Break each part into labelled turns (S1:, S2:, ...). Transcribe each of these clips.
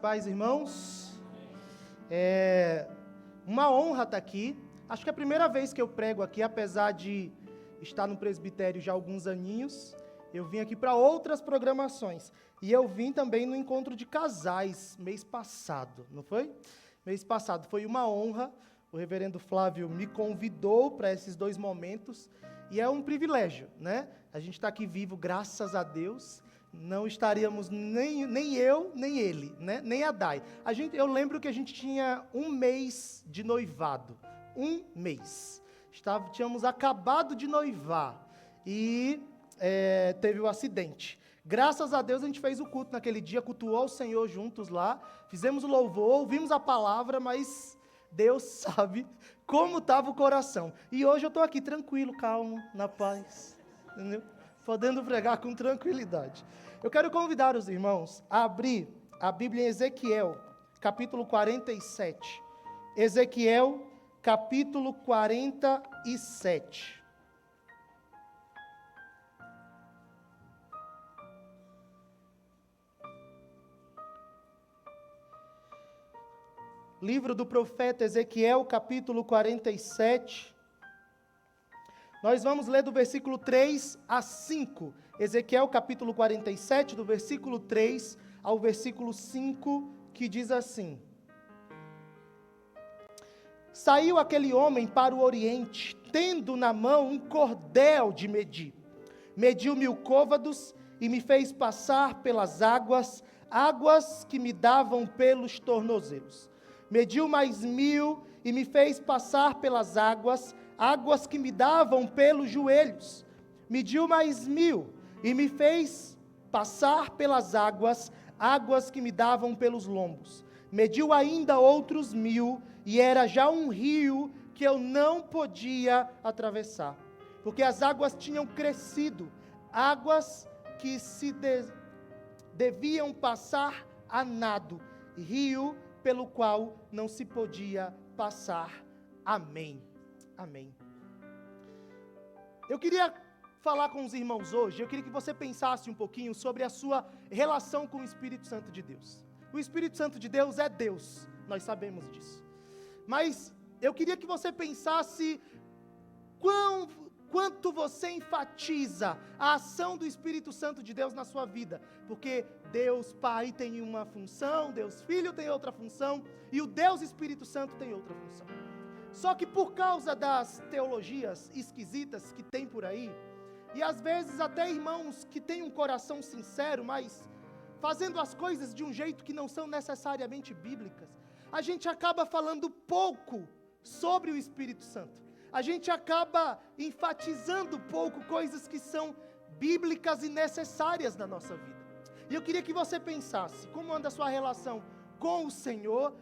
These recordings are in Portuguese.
S1: Paz, irmãos, é uma honra estar aqui. Acho que é a primeira vez que eu prego aqui, apesar de estar no presbitério já há alguns aninhos. Eu vim aqui para outras programações. E eu vim também no encontro de casais, mês passado, não foi? Mês passado. Foi uma honra. O reverendo Flávio me convidou para esses dois momentos. E é um privilégio, né? A gente está aqui vivo, graças a Deus. Não estaríamos nem eu, nem ele, né? Nem a Dai. Eu lembro que a gente tinha um mês de noivado. Um mês. Tínhamos acabado de noivar. E teve o acidente. Graças a Deus a gente fez o culto naquele dia, cultuou ao Senhor juntos lá. Fizemos o louvor, ouvimos a palavra, mas Deus sabe como estava o coração. E hoje eu estou aqui tranquilo, calmo, na paz. Entendeu? Podendo pregar com tranquilidade. Eu quero convidar os irmãos a abrir a Bíblia em Ezequiel, capítulo 47. Ezequiel, capítulo 47. Livro do profeta Ezequiel, capítulo 47. Nós vamos ler do versículo 3 a 5. Ezequiel, capítulo 47, do versículo 3 ao versículo 5, que diz assim: Saiu aquele homem para o oriente, tendo na mão um cordel de medir. Mediu 1000 côvados e me fez passar pelas águas que me davam pelos tornozelos. Mediu mais 1000 e me fez passar pelas águas que me davam pelos joelhos. Mediu mais 1000 e me fez passar pelas águas que me davam pelos lombos. Mediu ainda outros 1000 e era já um rio que eu não podia atravessar, porque as águas tinham crescido, águas que deviam passar a nado, rio pelo qual não se podia passar. Amém. Amém. Eu queria falar com os irmãos hoje, eu queria que você pensasse um pouquinho sobre a sua relação com o Espírito Santo de Deus. O Espírito Santo de Deus é Deus, nós sabemos disso. Mas eu queria que você pensasse quanto você enfatiza a ação do Espírito Santo de Deus na sua vida. Porque Deus Pai tem uma função, Deus Filho tem outra função, e o Deus Espírito Santo tem outra função. Só que por causa das teologias esquisitas que tem por aí, e às vezes até irmãos que têm um coração sincero, mas fazendo as coisas de um jeito que não são necessariamente bíblicas, a gente acaba falando pouco sobre o Espírito Santo. A gente acaba enfatizando pouco coisas que são bíblicas e necessárias na nossa vida. E eu queria que você pensasse, como anda a sua relação com o Senhor,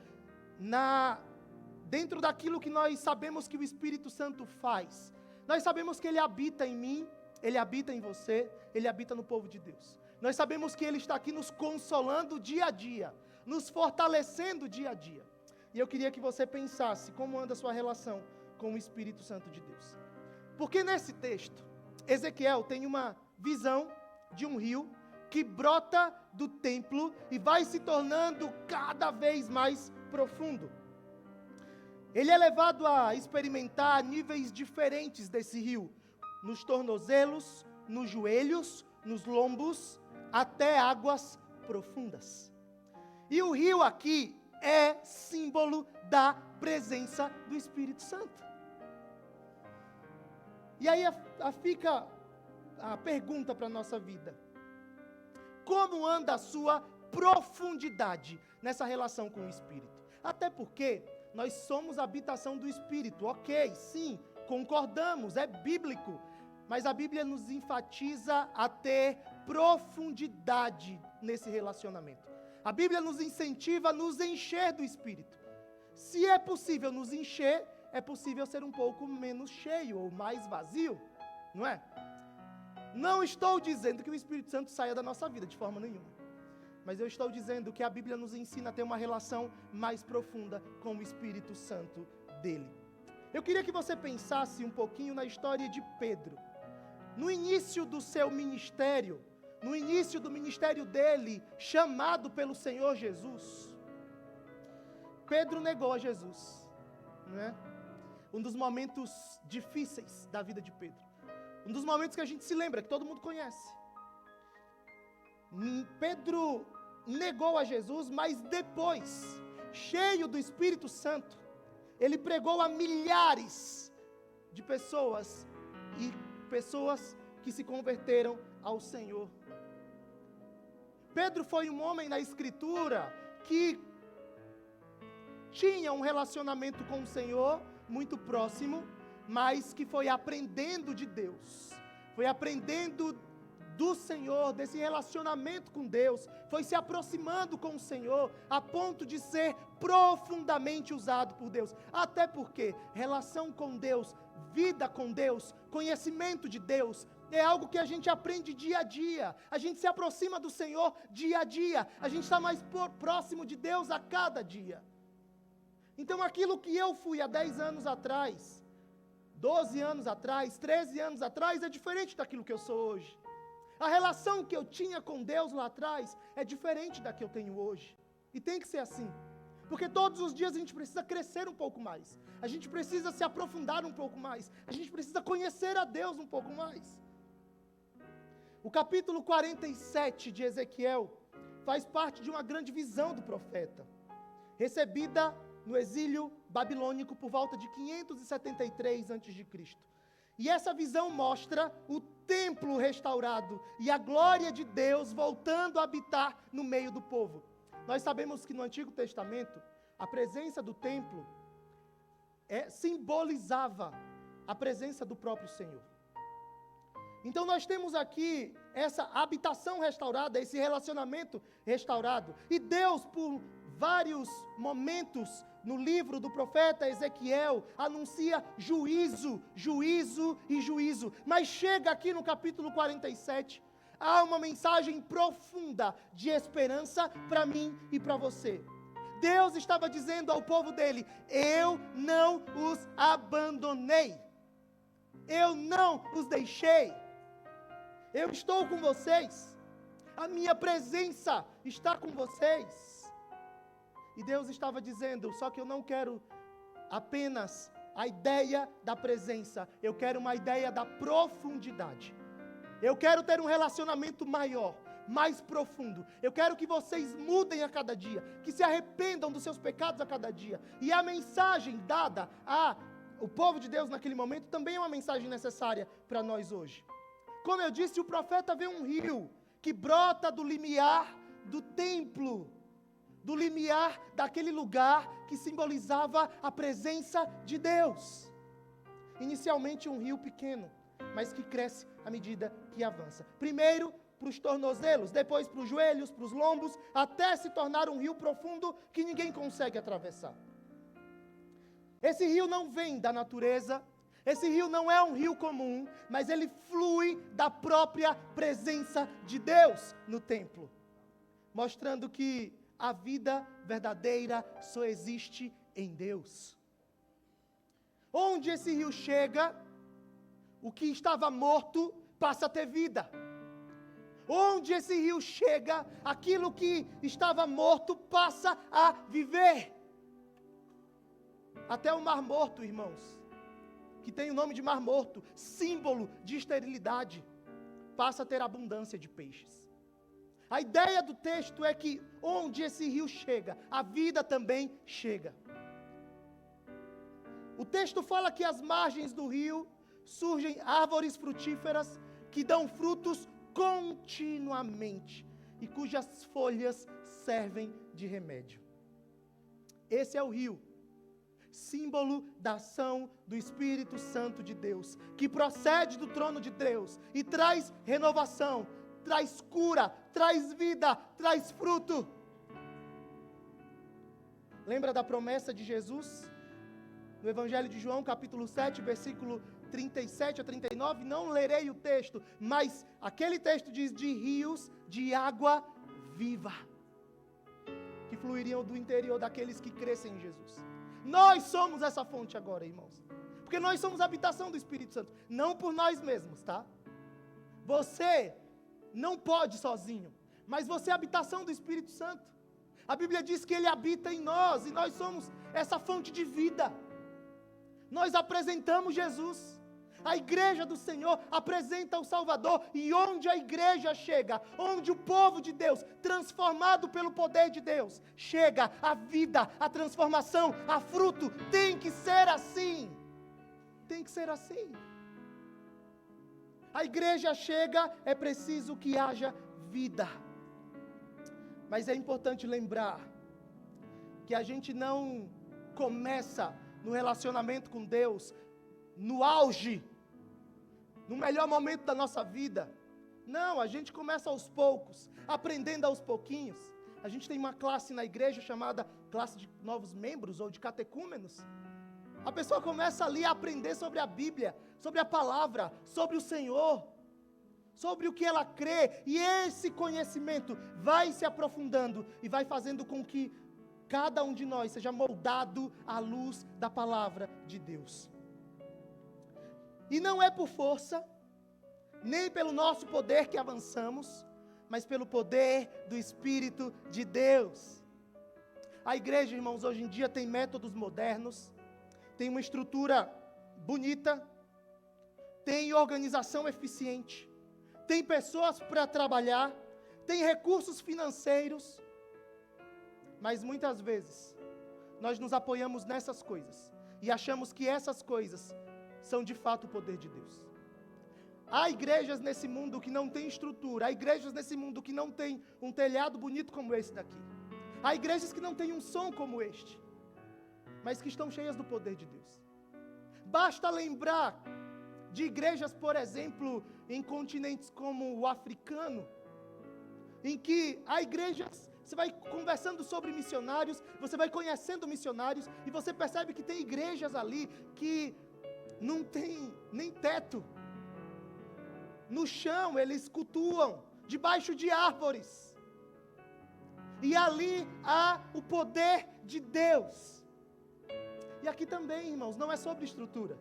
S1: dentro daquilo que nós sabemos que o Espírito Santo faz. Nós sabemos que Ele habita em mim, Ele habita em você, Ele habita no povo de Deus. Nós sabemos que Ele está aqui nos consolando dia a dia, nos fortalecendo dia a dia. E eu queria que você pensasse como anda a sua relação com o Espírito Santo de Deus. Porque nesse texto, Ezequiel tem uma visão de um rio que brota do templo e vai se tornando cada vez mais profundo. Ele é levado a experimentar níveis diferentes desse rio, nos tornozelos, nos joelhos, nos lombos, até águas profundas. E o rio aqui é símbolo da presença do Espírito Santo. E aí fica a pergunta para a nossa vida: como anda a sua profundidade nessa relação com o Espírito? Até porque nós somos a habitação do Espírito, ok, sim, concordamos, é bíblico, mas a Bíblia nos enfatiza a ter profundidade nesse relacionamento. A Bíblia nos incentiva a nos encher do Espírito. Se é possível nos encher, é possível ser um pouco menos cheio ou mais vazio, não é? Não estou dizendo que o Espírito Santo saia da nossa vida, de forma nenhuma. Mas eu estou dizendo que a Bíblia nos ensina a ter uma relação mais profunda com o Espírito Santo dele. Eu queria que você pensasse um pouquinho na história de Pedro. No início do seu ministério, no início do ministério dele, chamado pelo Senhor Jesus, Pedro negou a Jesus, não é? Um dos momentos difíceis da vida de Pedro. Um dos momentos que a gente se lembra, que todo mundo conhece. Pedro negou a Jesus, mas depois, cheio do Espírito Santo, ele pregou a milhares de pessoas, e pessoas que se converteram ao Senhor. Pedro foi um homem na Escritura que tinha um relacionamento com o Senhor muito próximo, mas que foi aprendendo de Deus, foi aprendendo do Senhor, desse relacionamento com Deus, foi se aproximando com o Senhor, a ponto de ser profundamente usado por Deus. Até porque relação com Deus, vida com Deus, conhecimento de Deus, é algo que a gente aprende dia a dia. A gente se aproxima do Senhor dia a dia. A gente está mais próximo de Deus a cada dia. Então aquilo que eu fui há 10 anos atrás, 12 anos atrás, 13 anos atrás, é diferente daquilo que eu sou hoje. A relação que eu tinha com Deus lá atrás é diferente da que eu tenho hoje. E tem que ser assim. Porque todos os dias a gente precisa crescer um pouco mais. A gente precisa se aprofundar um pouco mais. A gente precisa conhecer a Deus um pouco mais. O capítulo 47 de Ezequiel faz parte de uma grande visão do profeta, recebida no exílio babilônico por volta de 573 a.C. E essa visão mostra o templo restaurado e a glória de Deus voltando a habitar no meio do povo. Nós sabemos que no Antigo Testamento, a presença do templo simbolizava a presença do próprio Senhor. Então nós temos aqui essa habitação restaurada, esse relacionamento restaurado. E Deus, por vários momentos no livro do profeta Ezequiel, anuncia juízo, juízo e juízo. Mas chega aqui no capítulo 47, há uma mensagem profunda de esperança para mim e para você. Deus estava dizendo ao povo dele: eu não os abandonei, eu não os deixei, eu estou com vocês, a minha presença está com vocês. E Deus estava dizendo: só que eu não quero apenas a ideia da presença, eu quero uma ideia da profundidade. Eu quero ter um relacionamento maior, mais profundo. Eu quero que vocês mudem a cada dia, que se arrependam dos seus pecados a cada dia. E a mensagem dada ao povo de Deus naquele momento também é uma mensagem necessária para nós hoje. Como eu disse, o profeta vê um rio que brota do limiar do templo, do limiar daquele lugar que simbolizava a presença de Deus. Inicialmente um rio pequeno, mas que cresce à medida que avança. Primeiro para os tornozelos, depois para os joelhos, para os lombos, até se tornar um rio profundo que ninguém consegue atravessar. Esse rio não vem da natureza, esse rio não é um rio comum, mas ele flui da própria presença de Deus no templo, mostrando que a vida verdadeira só existe em Deus. Onde esse rio chega, o que estava morto passa a ter vida. Onde esse rio chega, aquilo que estava morto passa a viver. Até o Mar Morto, irmãos, que tem o nome de Mar Morto, símbolo de esterilidade, passa a ter abundância de peixes. A ideia do texto é que onde esse rio chega, a vida também chega. O texto fala que às margens do rio surgem árvores frutíferas que dão frutos continuamente e cujas folhas servem de remédio. Esse é o rio, símbolo da ação do Espírito Santo de Deus, que procede do trono de Deus e traz renovação, traz cura, traz vida, traz fruto. Lembra da promessa de Jesus? No Evangelho de João, capítulo 7, versículo 37 a 39, não lerei o texto, mas aquele texto diz de rios de água viva, que fluiriam do interior daqueles que crescem em Jesus. Nós somos essa fonte agora, irmãos, porque nós somos a habitação do Espírito Santo, não por nós mesmos, tá? Você não pode sozinho, mas você é a habitação do Espírito Santo. A Bíblia diz que Ele habita em nós, e nós somos essa fonte de vida. Nós apresentamos Jesus. A igreja do Senhor apresenta o Salvador, e onde a igreja chega, onde o povo de Deus, transformado pelo poder de Deus, chega, a vida, a transformação, a fruto, tem que ser assim. Tem que ser assim. A igreja chega, é preciso que haja vida. Mas é importante lembrar que a gente não começa no relacionamento com Deus no auge, no melhor momento da nossa vida. Não, a gente começa aos poucos, aprendendo aos pouquinhos. A gente tem uma classe na igreja chamada classe de novos membros ou de catecúmenos. A pessoa começa ali a aprender sobre a Bíblia, sobre a palavra, sobre o Senhor, sobre o que ela crê, e esse conhecimento vai se aprofundando e vai fazendo com que cada um de nós seja moldado à luz da palavra de Deus. E não é por força, nem pelo nosso poder que avançamos, mas pelo poder do Espírito de Deus. A igreja, irmãos, hoje em dia tem métodos modernos, tem uma estrutura bonita, tem organização eficiente, tem pessoas para trabalhar, tem recursos financeiros, mas muitas vezes nós nos apoiamos nessas coisas e achamos que essas coisas são de fato o poder de Deus. Há igrejas nesse mundo que não tem estrutura, há igrejas nesse mundo que não tem um telhado bonito como esse daqui, há igrejas que não têm um som como este, mas que estão cheias do poder de Deus. Basta lembrar de igrejas, por exemplo, em continentes como o africano, em que há igrejas, você vai conversando sobre missionários, você vai conhecendo missionários, e você percebe que tem igrejas ali que não tem nem teto. No chão eles cultuam, debaixo de árvores. E ali há o poder de Deus. E aqui também, irmãos, não é sobre estrutura.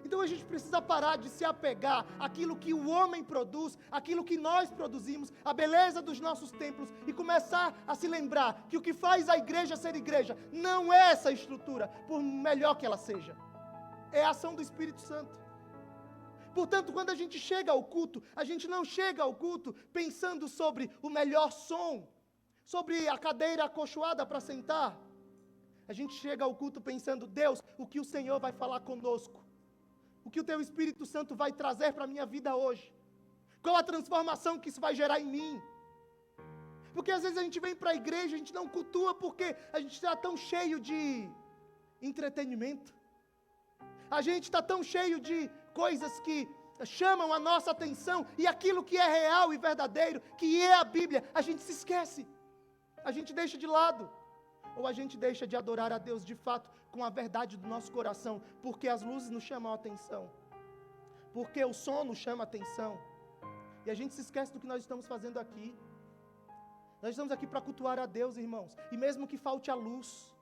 S1: Então a gente precisa parar de se apegar àquilo que o homem produz, àquilo que nós produzimos, a beleza dos nossos templos, e começar a se lembrar que o que faz a igreja ser igreja não é essa estrutura, por melhor que ela seja, é a ação do Espírito Santo. Portanto, quando a gente chega ao culto, a gente não chega ao culto pensando sobre o melhor som, sobre a cadeira acolchoada para sentar. A gente chega ao culto pensando, Deus, o que o Senhor vai falar conosco? O que o Teu Espírito Santo vai trazer para a minha vida hoje? Qual a transformação que isso vai gerar em mim? Porque às vezes a gente vem para a igreja, a gente não cultua porque a gente está tão cheio de entretenimento. A gente está tão cheio de coisas que chamam a nossa atenção, e aquilo que é real e verdadeiro, que é a Bíblia, a gente se esquece. A gente deixa de lado. Ou a gente deixa de adorar a Deus de fato com a verdade do nosso coração, porque as luzes nos chamam a atenção, porque o som nos chama a atenção, e a gente se esquece do que nós estamos fazendo aqui. Nós estamos aqui para cultuar a Deus, irmãos, e mesmo que falte a luz,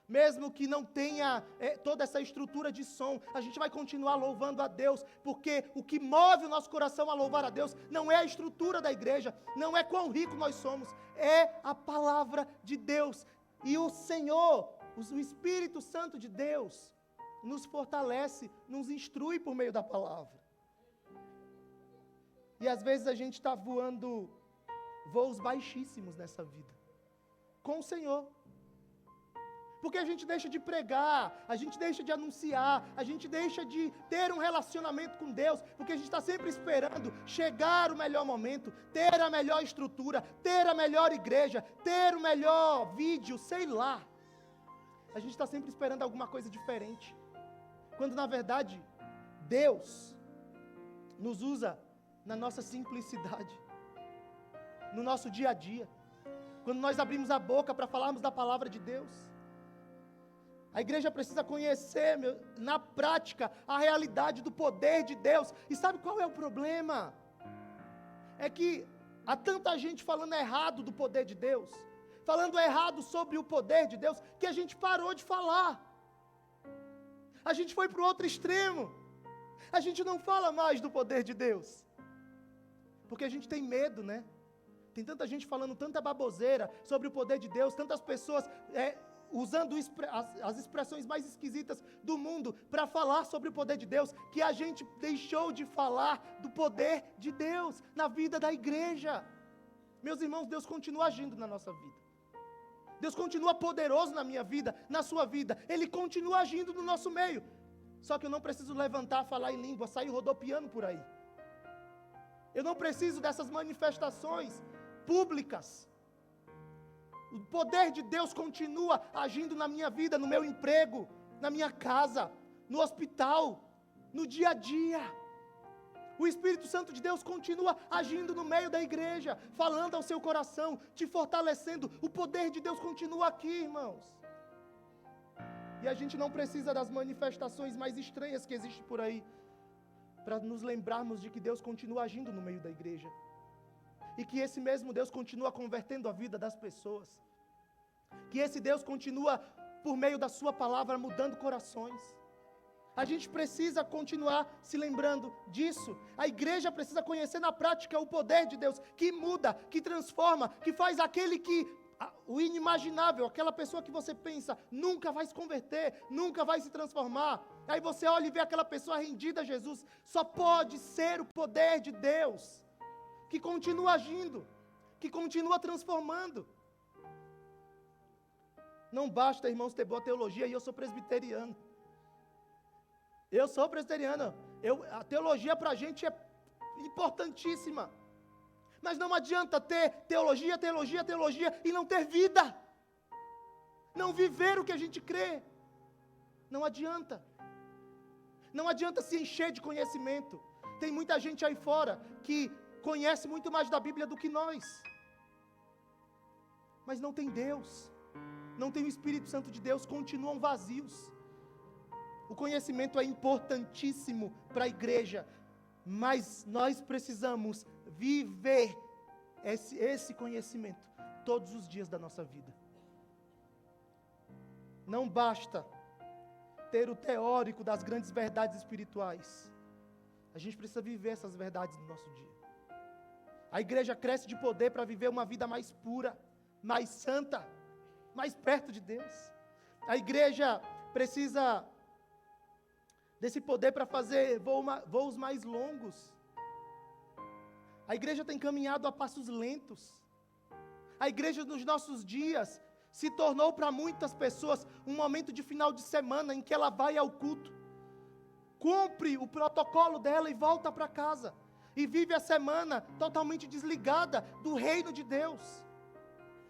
S1: mesmo que não tenha toda essa estrutura de som, a gente vai continuar louvando a Deus, porque o que move o nosso coração a louvar a Deus não é a estrutura da igreja, não é quão rico nós somos, é a palavra de Deus. E o Senhor, o Espírito Santo de Deus, nos fortalece, nos instrui por meio da palavra. E às vezes a gente está voando voos baixíssimos nessa vida, com o Senhor. Porque a gente deixa de pregar, a gente deixa de anunciar, a gente deixa de ter um relacionamento com Deus, porque a gente está sempre esperando chegar o melhor momento, ter a melhor estrutura, ter a melhor igreja, ter o melhor vídeo, sei lá. A gente está sempre esperando alguma coisa diferente, quando na verdade Deus nos usa na nossa simplicidade, no nosso dia a dia, quando nós abrimos a boca para falarmos da palavra de Deus. A igreja precisa conhecer, na prática, a realidade do poder de Deus. E sabe qual é o problema? É que há tanta gente falando errado do poder de Deus, falando errado sobre o poder de Deus, que a gente parou de falar. A gente foi para o outro extremo. A gente não fala mais do poder de Deus. Porque a gente tem medo, né? Tem tanta gente falando tanta baboseira sobre o poder de Deus, tantas pessoas usando as expressões mais esquisitas do mundo para falar sobre o poder de Deus, que a gente deixou de falar do poder de Deus na vida da igreja. Meus irmãos, Deus continua agindo na nossa vida. Deus continua poderoso na minha vida, na sua vida. Ele continua agindo no nosso meio. Só que eu não preciso levantar, falar em língua, sair rodopiando por aí. Eu não preciso dessas manifestações públicas. O poder de Deus continua agindo na minha vida, no meu emprego, na minha casa, no hospital, no dia a dia. O Espírito Santo de Deus continua agindo no meio da igreja, falando ao seu coração, te fortalecendo. O poder de Deus continua aqui, irmãos. E a gente não precisa das manifestações mais estranhas que existem por aí, para nos lembrarmos de que Deus continua agindo no meio da igreja. E que esse mesmo Deus continua convertendo a vida das pessoas. Que esse Deus continua, por meio da sua palavra, mudando corações. A gente precisa continuar se lembrando disso. A igreja precisa conhecer na prática o poder de Deus, que muda, que transforma, que faz o inimaginável, aquela pessoa que você pensa, nunca vai se converter, nunca vai se transformar. Aí você olha e vê aquela pessoa rendida a Jesus. Só pode ser o poder de Deus, que continua agindo, que continua transformando. Não basta, irmãos, ter boa teologia, e eu sou presbiteriano. A teologia para a gente é importantíssima. Mas não adianta ter teologia e não ter vida. Não viver o que a gente crê. Não adianta. Não adianta se encher de conhecimento. Tem muita gente aí fora que conhece muito mais da Bíblia do que nós. Mas não tem Deus. Não tem o Espírito Santo de Deus, continuam vazios. O conhecimento é importantíssimo para a igreja, mas nós precisamos viver esse conhecimento todos os dias da nossa vida. Não basta ter o teórico das grandes verdades espirituais. A gente precisa viver essas verdades no nosso dia. A igreja cresce de poder para viver uma vida mais pura, mais santa, mais perto de Deus. A igreja precisa desse poder para fazer voos mais longos. A igreja tem caminhado a passos lentos. A igreja nos nossos dias se tornou para muitas pessoas um momento de final de semana em que ela vai ao culto, cumpre o protocolo dela e volta para casa. E vive a semana totalmente desligada do reino de Deus.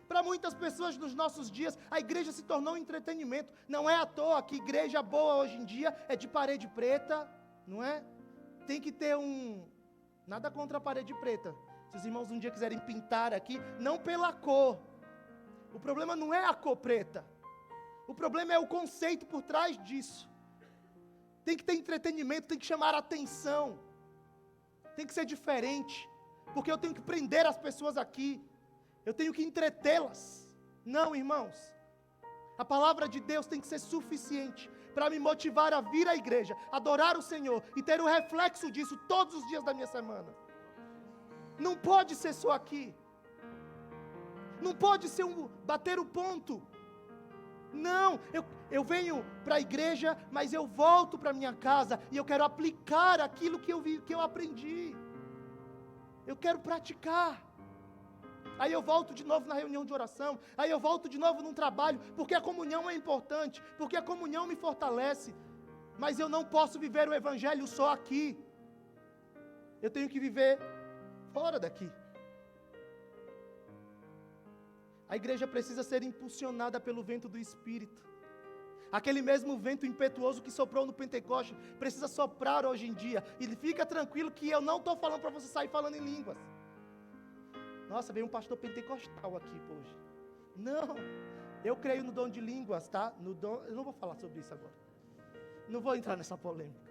S1: Para muitas pessoas nos nossos dias, a igreja se tornou um entretenimento. Não é à toa que igreja boa hoje em dia é de parede preta, não é? Tem que ter nada contra a parede preta. Se os irmãos um dia quiserem pintar aqui, não pela cor. O problema não é a cor preta. O problema é o conceito por trás disso. Tem que ter entretenimento, tem que chamar a atenção. Tem que ser diferente. Porque eu tenho que prender as pessoas aqui. Eu tenho que entretê-las. Não, irmãos. A palavra de Deus tem que ser suficiente para me motivar a vir à igreja, adorar o Senhor e ter o reflexo disso todos os dias da minha semana. Não pode ser só aqui. Não pode ser bater o ponto. Não, eu venho para a igreja, mas eu volto para minha casa e eu quero aplicar aquilo que eu aprendi. Eu quero praticar. Aí eu volto de novo na reunião de oração, aí eu volto de novo num trabalho, porque a comunhão é importante, porque a comunhão me fortalece, mas eu não posso viver o evangelho só aqui, eu tenho que viver fora daqui. A igreja precisa ser impulsionada pelo vento do Espírito, aquele mesmo vento impetuoso que soprou no Pentecoste, precisa soprar hoje em dia, e fica tranquilo que eu não estou falando para você sair falando em línguas. Nossa, veio um pastor pentecostal aqui hoje. Não, eu creio no dom de línguas, tá? Eu não vou falar sobre isso agora. Não vou entrar nessa polêmica.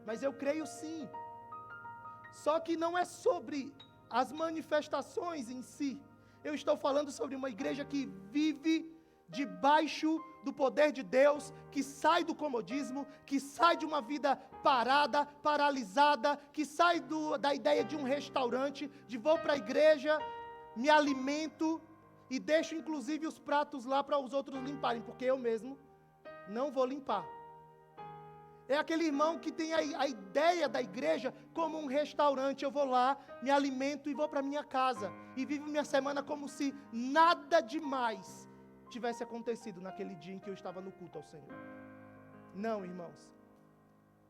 S1: Mas eu creio sim. Só que não é sobre as manifestações em si. Eu estou falando sobre uma igreja que vive debaixo do poder de Deus, que sai do comodismo, que sai de uma vida parada, paralisada, que sai da ideia de um restaurante, de vou para a igreja, me alimento e deixo inclusive os pratos lá para os outros limparem, porque eu mesmo não vou limpar. É aquele irmão que tem a ideia da igreja como um restaurante. Eu vou lá, me alimento e vou para minha casa. E vivo minha semana como se nada demais tivesse acontecido naquele dia em que eu estava no culto ao Senhor. Não, irmãos.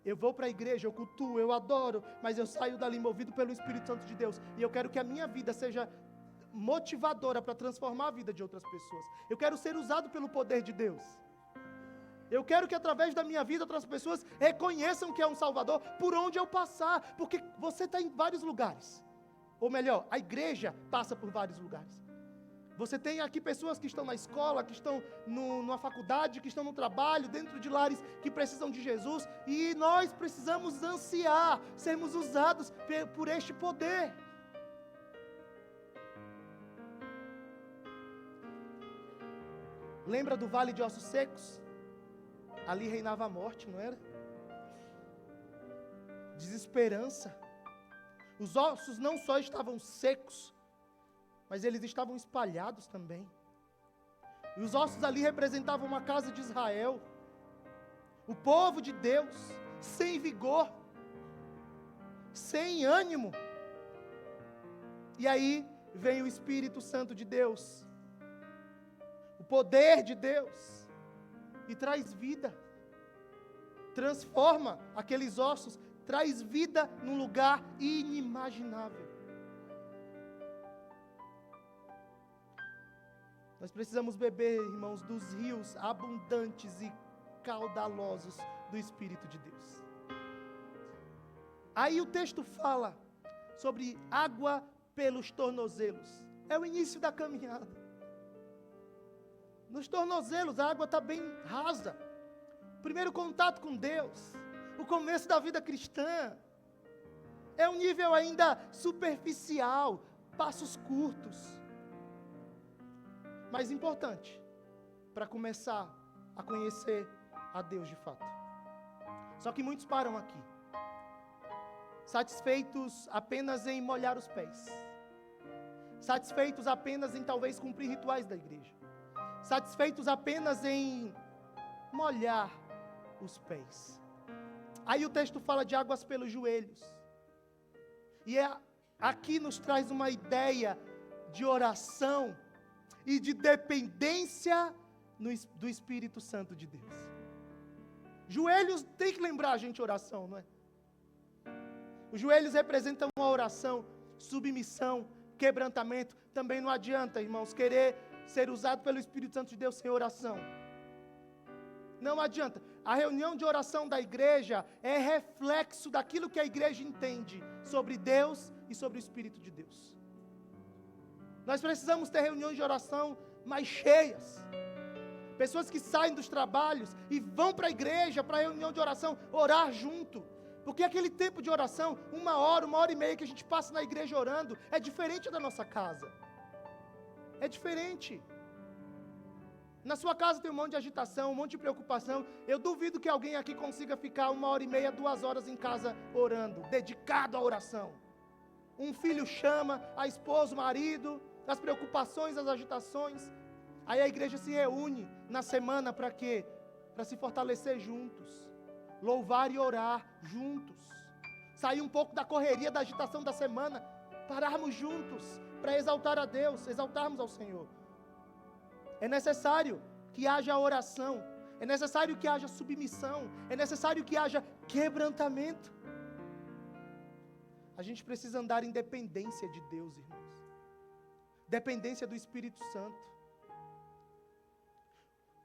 S1: Eu vou para a igreja, eu cultuo, eu adoro, mas eu saio dali movido pelo Espírito Santo de Deus. E eu quero que a minha vida seja motivadora para transformar a vida de outras pessoas. Eu quero ser usado pelo poder de Deus. Eu quero que através da minha vida outras pessoas reconheçam que é um Salvador por onde eu passar, porque você está em vários lugares. Ou melhor, a igreja passa por vários lugares. Você tem aqui pessoas que estão na escola, que estão numa faculdade, que estão no trabalho, dentro de lares que precisam de Jesus, e nós precisamos ansiar, sermos usados por este poder. Lembra do Vale de Ossos Secos? Ali reinava a morte, não era? Desesperança. Os ossos não só estavam secos, mas eles estavam espalhados também. E os ossos ali representavam uma casa de Israel, o povo de Deus, sem vigor, sem ânimo. E aí vem o Espírito Santo de Deus, o poder de Deus, e traz vida, transforma aqueles ossos, traz vida num lugar inimaginável. Nós precisamos beber, irmãos, dos rios abundantes e caudalosos do Espírito de Deus. Aí o texto fala sobre água pelos tornozelos. É o início da caminhada. Nos tornozelos a água está bem rasa. Primeiro contato com Deus, o começo da vida cristã. É um nível ainda superficial, passos curtos. Mas importante, para começar a conhecer a Deus de fato. Só que muitos param aqui, satisfeitos apenas em molhar os pés, satisfeitos apenas em talvez cumprir rituais da igreja, satisfeitos apenas em molhar os pés. Aí o texto fala de águas pelos joelhos. E aqui nos traz uma ideia de oração e de dependência do Espírito Santo de Deus. Joelhos tem que lembrar a gente oração, não é? Os joelhos representam uma oração, submissão, quebrantamento. Também não adianta, irmãos, querer ser usado pelo Espírito Santo de Deus sem oração. Não adianta. A reunião de oração da igreja é reflexo daquilo que a igreja entende sobre Deus e sobre o Espírito de Deus. Nós precisamos ter reuniões de oração mais cheias. Pessoas que saem dos trabalhos e vão para a igreja, para a reunião de oração, orar junto. Porque aquele tempo de oração, 1 hora, 1 hora e meia que a gente passa na igreja orando, é diferente da nossa casa. É diferente. Na sua casa tem um monte de agitação, um monte de preocupação. Eu duvido que alguém aqui consiga ficar 1 hora e meia, 2 horas em casa orando, dedicado à oração. Um filho chama, a esposa, o marido, as preocupações, as agitações. Aí a igreja se reúne na semana para quê? Para se fortalecer juntos, louvar e orar juntos, sair um pouco da correria, da agitação da semana, pararmos juntos para exaltar a Deus, exaltarmos ao Senhor. É necessário que haja oração, é necessário que haja submissão, é necessário que haja quebrantamento. A gente precisa andar em dependência de Deus, irmãos. Dependência do Espírito Santo.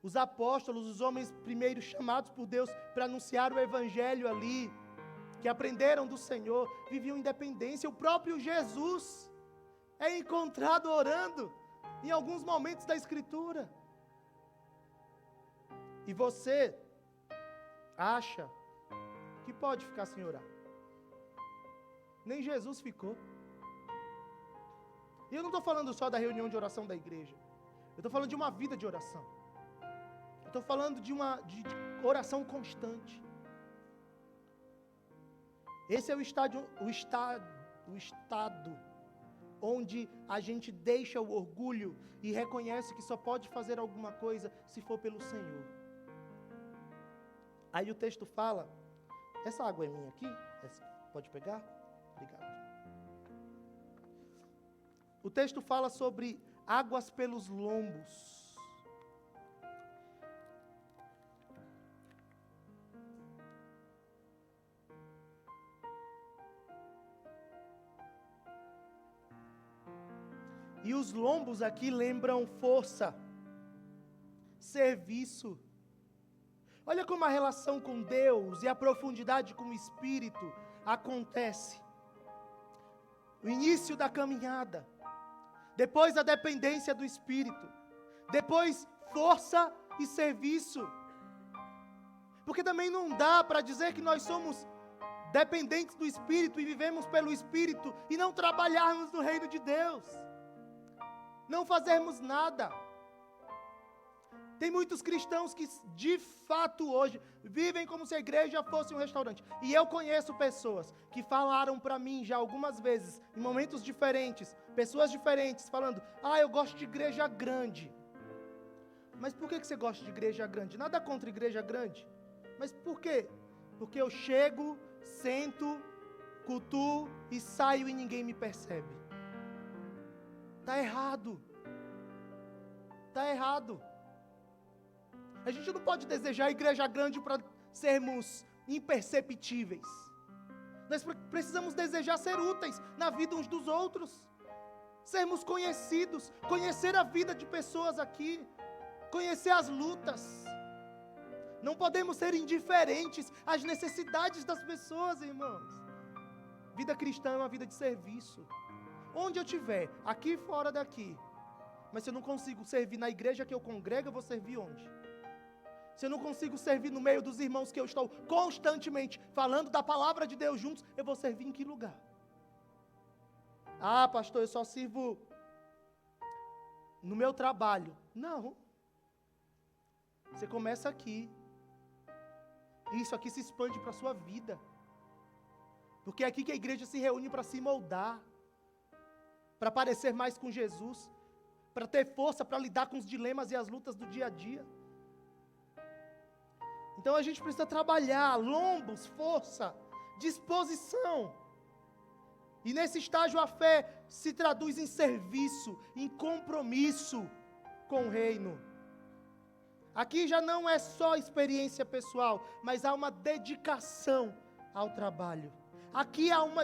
S1: Os apóstolos, os homens primeiros chamados por Deus para anunciar o Evangelho ali, que aprenderam do Senhor, viviam em dependência. O próprio Jesus é encontrado orando em alguns momentos da Escritura. E você acha que pode ficar sem orar? Nem Jesus ficou. E eu não estou falando só da reunião de oração da igreja. Eu estou falando de uma vida de oração. Eu estou falando de oração constante. Esse é o estado onde a gente deixa o orgulho e reconhece que só pode fazer alguma coisa se for pelo Senhor. Aí o texto fala, essa água é minha aqui? Pode pegar? Obrigado. O texto fala sobre águas pelos lombos. E os lombos aqui lembram força, serviço. Olha como a relação com Deus e a profundidade com o Espírito acontece. O início da caminhada, depois a dependência do Espírito, depois força e serviço. Porque também não dá para dizer que nós somos dependentes do Espírito e vivemos pelo Espírito e não trabalharmos no reino de Deus. Não fazermos nada. Tem muitos cristãos que de fato hoje vivem como se a igreja fosse um restaurante. E eu conheço pessoas que falaram para mim já algumas vezes, em momentos diferentes, pessoas diferentes, falando, eu gosto de igreja grande. Mas por que você gosta de igreja grande? Nada contra igreja grande. Mas por quê? Porque eu chego, sento, cultuo e saio e ninguém me percebe. Está errado. Está errado. A gente não pode desejar a igreja grande para sermos imperceptíveis. Nós precisamos desejar ser úteis na vida uns dos outros. Sermos conhecidos. Conhecer a vida de pessoas aqui. Conhecer as lutas. Não podemos ser indiferentes às necessidades das pessoas, irmãos. Vida cristã é uma vida de serviço. Onde eu estiver, aqui e fora daqui. Mas se eu não consigo servir na igreja que eu congrego, eu vou servir onde? Se eu não consigo servir no meio dos irmãos que eu estou constantemente falando da palavra de Deus juntos, eu vou servir em que lugar? Pastor, eu só sirvo no meu trabalho. Não. Você começa aqui. Isso aqui se expande para a sua vida. Porque é aqui que a igreja se reúne para se moldar. Para parecer mais com Jesus, para ter força para lidar com os dilemas e as lutas do dia a dia. Então a gente precisa trabalhar, lombos, força, disposição. E nesse estágio a fé se traduz em serviço, em compromisso com o reino. Aqui já não é só experiência pessoal, mas há uma dedicação ao trabalho. Aqui há uma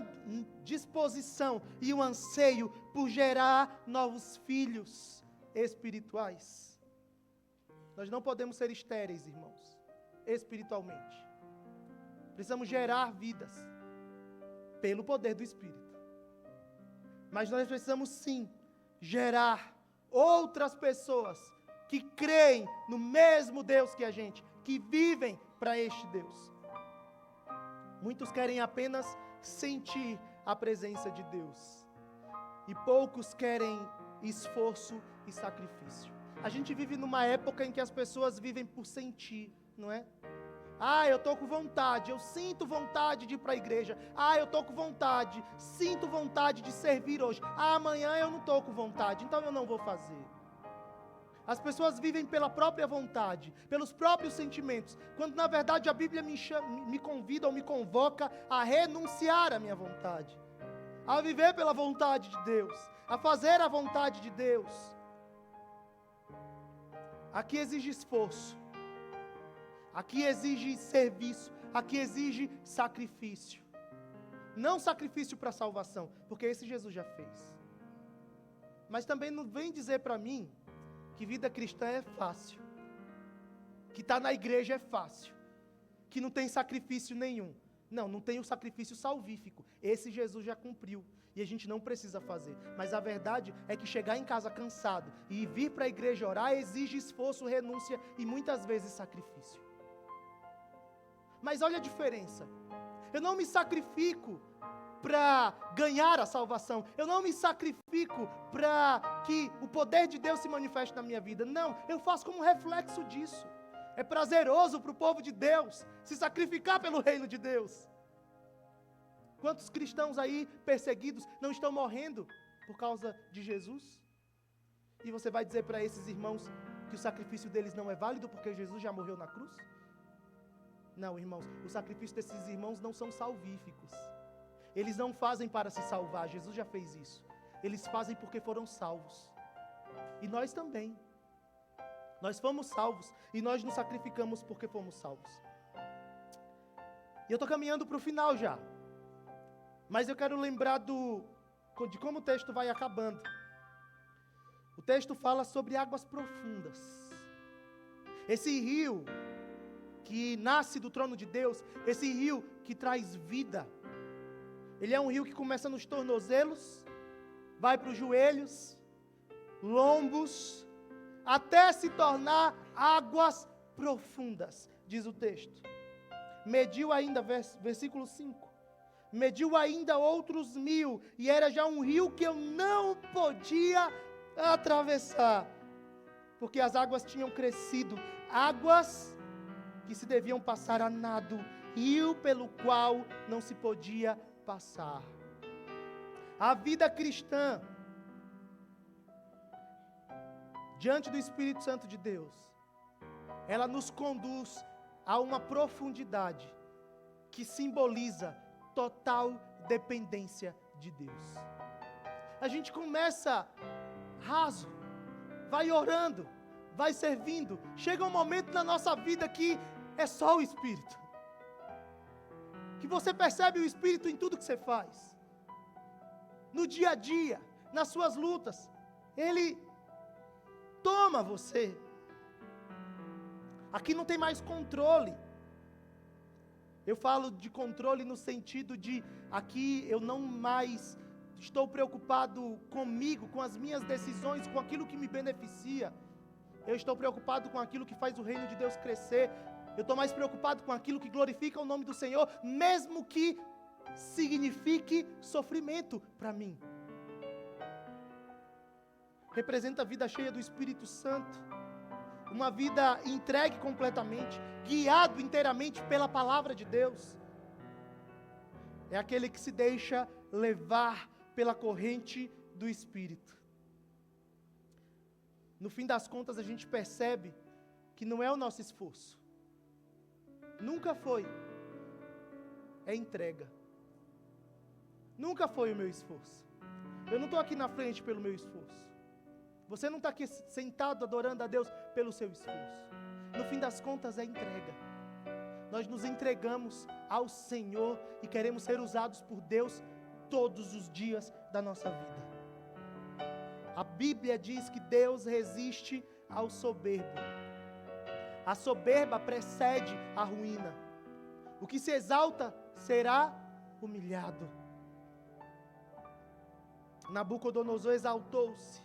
S1: disposição e um anseio por gerar novos filhos espirituais. Nós não podemos ser estéreis, irmãos, espiritualmente. Precisamos gerar vidas pelo poder do Espírito. Mas nós precisamos sim gerar outras pessoas que creem no mesmo Deus que a gente, que vivem para este Deus. Muitos querem apenas sentir a presença de Deus. E poucos querem esforço e sacrifício. A gente vive numa época em que as pessoas vivem por sentir, não é? Eu estou com vontade, eu sinto vontade de ir para a igreja. Eu estou com vontade, sinto vontade de servir hoje. Amanhã eu não estou com vontade, então eu não vou fazer. As pessoas vivem pela própria vontade, pelos próprios sentimentos, quando na verdade a Bíblia me convida ou me convoca a renunciar à minha vontade, a viver pela vontade de Deus, a fazer a vontade de Deus. Aqui exige esforço, aqui exige serviço, aqui exige sacrifício. Não sacrifício para salvação, porque esse Jesus já fez. Mas também não vem dizer para mim que vida cristã é fácil, que estar na igreja é fácil, que não tem sacrifício nenhum. Não tem o sacrifício salvífico. Esse Jesus já cumpriu e a gente não precisa fazer. Mas a verdade é que chegar em casa cansado e vir para a igreja orar exige esforço, renúncia e muitas vezes sacrifício. Mas olha a diferença. Eu não me sacrifico para ganhar a salvação. Eu não me sacrifico para que o poder de Deus se manifeste na minha vida. Não, eu faço como reflexo disso. É prazeroso para o povo de Deus se sacrificar pelo reino de Deus. Quantos cristãos aí perseguidos não estão morrendo por causa de Jesus? E você vai dizer para esses irmãos que o sacrifício deles não é válido porque Jesus já morreu na cruz? Não, irmãos, o sacrifício desses irmãos não são salvíficos. Eles não fazem para se salvar, Jesus já fez isso. Eles fazem porque foram salvos. E nós também. Nós fomos salvos e nós nos sacrificamos porque fomos salvos. E eu estou caminhando para o final já. Mas eu quero lembrar de como o texto vai acabando. O texto fala sobre águas profundas. Esse rio que nasce do trono de Deus, esse rio que traz vida. Ele é um rio que começa nos tornozelos, vai para os joelhos, lombos, até se tornar águas profundas, diz o texto. Mediu ainda, versículo 5, mediu ainda outros 1000, e era já um rio que eu não podia atravessar, porque as águas tinham crescido, águas que se deviam passar a nado, rio pelo qual não se podia passar. A vida cristã, diante do Espírito Santo de Deus, ela nos conduz a uma profundidade que simboliza total dependência de Deus. A gente começa raso, vai orando, vai servindo, chega um momento na nossa vida que é só o Espírito, que você percebe o Espírito em tudo que você faz, no dia a dia, nas suas lutas, Ele toma você. Aqui não tem mais controle. Eu falo de controle no sentido de, aqui eu não mais estou preocupado comigo, com as minhas decisões, com aquilo que me beneficia. Eu estou preocupado com aquilo que faz o reino de Deus crescer. Eu estou mais preocupado com aquilo que glorifica o nome do Senhor, mesmo que signifique sofrimento para mim. Representa a vida cheia do Espírito Santo, uma vida entregue completamente, guiado inteiramente pela palavra de Deus. É aquele que se deixa levar pela corrente do Espírito. No fim das contas, a gente percebe que não é o nosso esforço, nunca foi, é entrega. Nunca foi o meu esforço. Eu não estou aqui na frente pelo meu esforço. Você não está aqui sentado adorando a Deus pelo seu esforço. No fim das contas é entrega. Nós nos entregamos ao Senhor e queremos ser usados por Deus todos os dias da nossa vida. A Bíblia diz que Deus resiste ao soberbo. A soberba precede a ruína. O que se exalta será humilhado. Nabucodonosor exaltou-se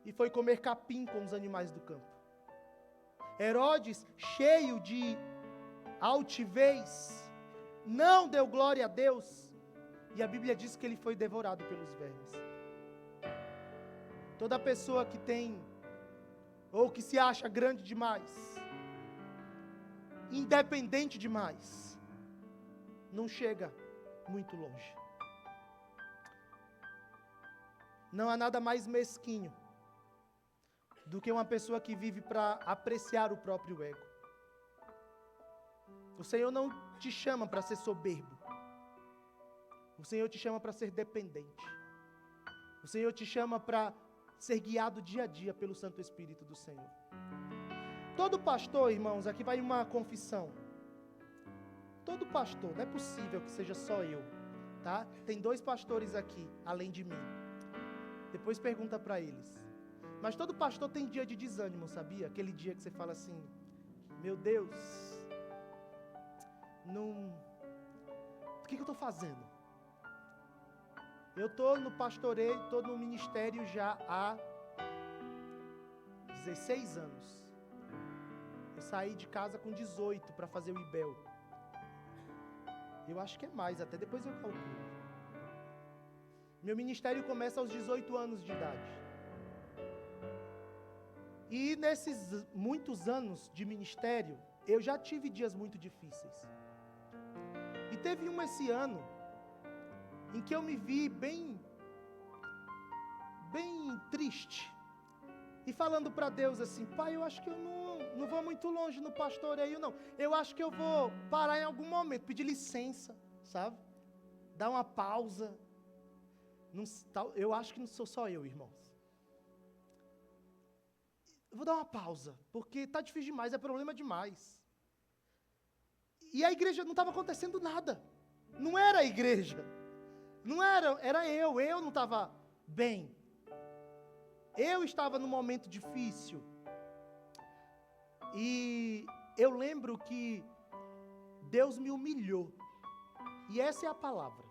S1: e foi comer capim com os animais do campo. Herodes, cheio de altivez, não deu glória a Deus, e a Bíblia diz que ele foi devorado pelos vermes. Toda pessoa que tem, ou que se acha grande demais, independente demais, não chega muito longe. Não há nada mais mesquinho do que uma pessoa que vive para apreciar o próprio ego. O Senhor não te chama para ser soberbo. O Senhor te chama para ser dependente. O Senhor te chama para ser guiado dia a dia pelo Santo Espírito do Senhor. Todo pastor, irmãos, aqui vai uma confissão. Todo pastor, não é possível que seja só eu, tá? Tem 2 pastores aqui, além de mim. Depois pergunta para eles. Mas todo pastor tem dia de desânimo, sabia? Aquele dia que você fala assim, meu Deus, o que eu estou fazendo? Eu estou no pastoreio, estou no ministério já há 16 anos. Eu saí de casa com 18 para fazer o IBEL. Eu acho que é mais, até depois eu calculo. Meu ministério começa aos 18 anos de idade. E nesses muitos anos de ministério, eu já tive dias muito difíceis. E teve esse ano em que eu me vi bem triste. E falando para Deus assim: Pai, eu acho que eu não vou muito longe no pastoreio, não. Eu acho que eu vou parar em algum momento, pedir licença, sabe? Dar uma pausa. Eu acho que não sou só eu, irmãos. Eu vou dar uma pausa, porque está difícil demais, é problema demais. E a igreja não estava acontecendo nada. Não era a igreja. Não era, era eu não estava bem. Eu estava num momento difícil. E eu lembro que Deus me humilhou. E essa é a palavra.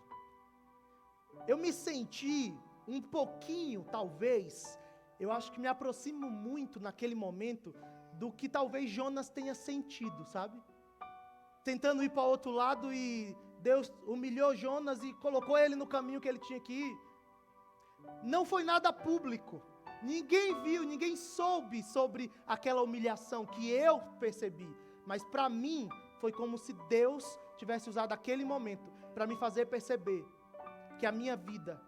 S1: Eu me senti um pouquinho, talvez, eu acho que me aproximo muito naquele momento do que talvez Jonas tenha sentido, sabe? Tentando ir para o outro lado e Deus humilhou Jonas e colocou ele no caminho que ele tinha que ir. Não foi nada público. Ninguém viu, ninguém soube sobre aquela humilhação que eu percebi. Mas para mim, foi como se Deus tivesse usado aquele momento para me fazer perceber que a minha vida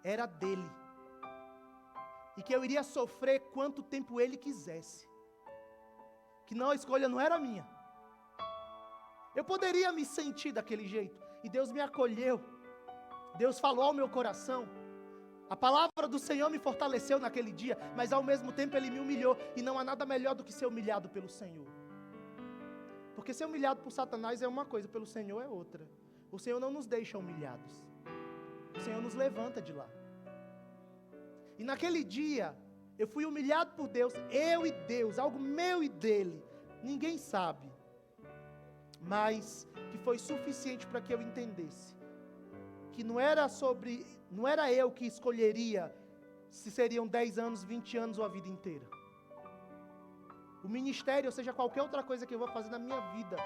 S1: era dele. E que eu iria sofrer quanto tempo ele quisesse. Que não, a escolha não era minha. Eu poderia me sentir daquele jeito. E Deus me acolheu. Deus falou ao meu coração. A palavra do Senhor me fortaleceu naquele dia, mas ao mesmo tempo Ele me humilhou. E não há nada melhor do que ser humilhado pelo Senhor. Porque ser humilhado por Satanás é uma coisa, pelo Senhor é outra. O Senhor não nos deixa humilhados. O Senhor nos levanta de lá. E naquele dia, eu fui humilhado por Deus, eu e Deus, algo meu e dele. Ninguém sabe. Mas que foi suficiente para que eu entendesse que não era eu que escolheria se seriam 10 anos, 20 anos ou a vida inteira. O ministério, ou seja, qualquer outra coisa que eu vou fazer na minha vida,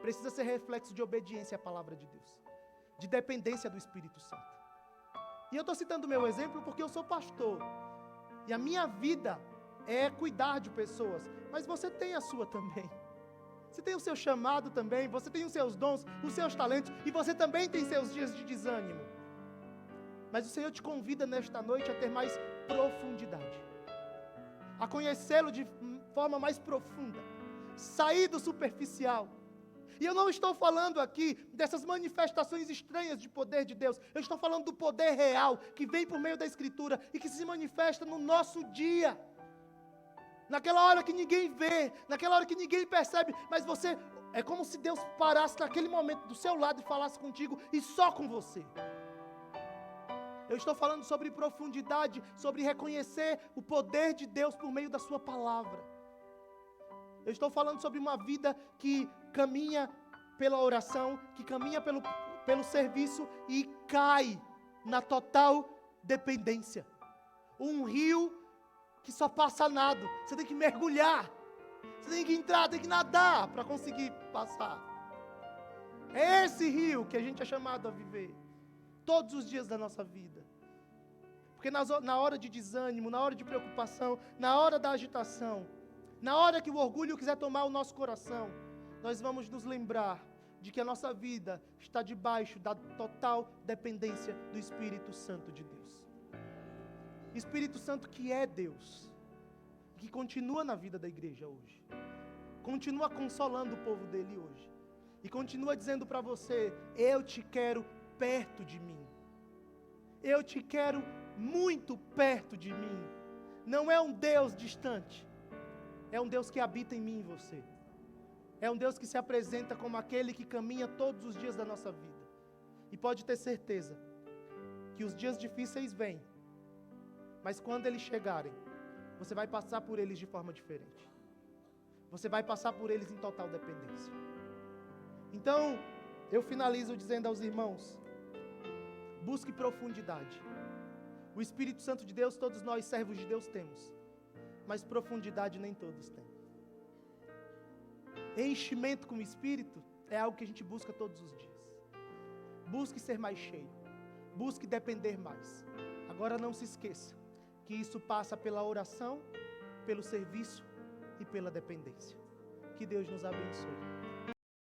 S1: precisa ser reflexo de obediência à palavra de Deus, de dependência do Espírito Santo. E eu estou citando o meu exemplo porque eu sou pastor, e a minha vida é cuidar de pessoas, mas você tem a sua também. Você tem o seu chamado também, você tem os seus dons, os seus talentos, e você também tem seus dias de desânimo. Mas o Senhor te convida nesta noite a ter mais profundidade, a conhecê-lo de forma mais profunda, sair do superficial. E eu não estou falando aqui dessas manifestações estranhas de poder de Deus, eu estou falando do poder real, que vem por meio da Escritura, e que se manifesta no nosso dia, naquela hora que ninguém vê, naquela hora que ninguém percebe, mas você, é como se Deus parasse naquele momento do seu lado e falasse contigo, e só com você. Eu estou falando sobre profundidade, sobre reconhecer o poder de Deus por meio da sua palavra. Eu estou falando sobre uma vida que caminha pela oração, que caminha pelo serviço e cai na total dependência. Um rio que só passa nado. Você tem que mergulhar. Você tem que entrar, tem que nadar para conseguir passar. É esse rio que a gente é chamado a viver todos os dias da nossa vida. Porque na hora de desânimo, na hora de preocupação, na hora da agitação, na hora que o orgulho quiser tomar o nosso coração, nós vamos nos lembrar de que a nossa vida está debaixo da total dependência do Espírito Santo de Deus. Espírito Santo que é Deus, que continua na vida da igreja hoje, continua consolando o povo dele hoje, e continua dizendo para você: eu te quero perto de mim, eu te quero muito perto de mim. Não é um Deus distante, é um Deus que habita em mim e você, é um Deus que se apresenta como aquele que caminha todos os dias da nossa vida, e pode ter certeza que os dias difíceis vêm, mas quando eles chegarem, você vai passar por eles de forma diferente. Você vai passar por eles em total dependência. Então, eu finalizo dizendo aos irmãos: busque profundidade. O Espírito Santo de Deus, todos nós, servos de Deus, temos. Mas profundidade nem todos têm. Enchimento com o Espírito é algo que a gente busca todos os dias. Busque ser mais cheio. Busque depender mais. Agora não se esqueça que isso passa pela oração, pelo serviço e pela dependência. Que Deus nos abençoe.